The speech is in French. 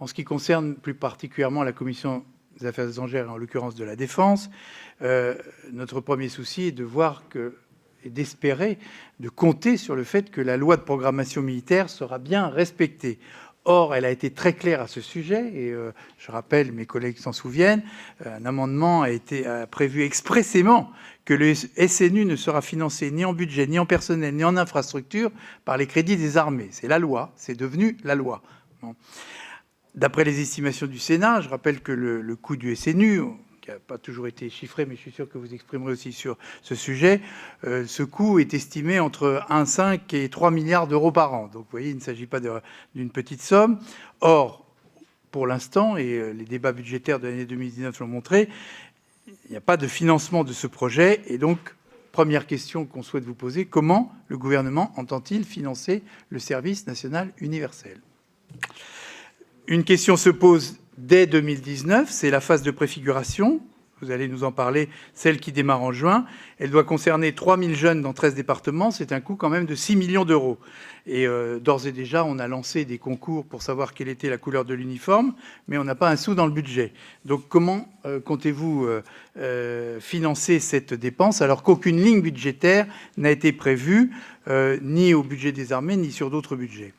En ce qui concerne plus particulièrement la commission des affaires étrangères, en l'occurrence de la Défense, notre premier souci est de voir et d'espérer, de compter sur le fait que la loi de programmation militaire sera bien respectée. Or, elle a été très claire à ce sujet, et je rappelle, mes collègues s'en souviennent, un amendement a prévu expressément que le SNU ne sera financé ni en budget, ni en personnel, ni en infrastructure par les crédits des armées. C'est la loi, c'est devenu la loi. Bon. D'après les estimations du Sénat, je rappelle que le coût du SNU, qui n'a pas toujours été chiffré, mais je suis sûr que vous exprimerez aussi sur ce sujet, ce coût est estimé entre 1,5 et 3 milliards d'euros par an. Donc vous voyez, il ne s'agit pas d'une petite somme. Or, pour l'instant, et les débats budgétaires de l'année 2019 l'ont montré, il n'y a pas de financement de ce projet. Et donc, première question qu'on souhaite vous poser, comment le gouvernement entend-il financer le service national universel ? Une question se pose dès 2019, c'est la phase de préfiguration. Vous allez nous en parler, celle qui démarre en juin. Elle doit concerner 3000 jeunes dans 13 départements. C'est un coût quand même de 6 millions d'euros. Et d'ores et déjà, on a lancé des concours pour savoir quelle était la couleur de l'uniforme, mais on n'a pas un sou dans le budget. Donc comment comptez-vous financer cette dépense alors qu'aucune ligne budgétaire n'a été prévue, ni au budget des armées, ni sur d'autres budgets ?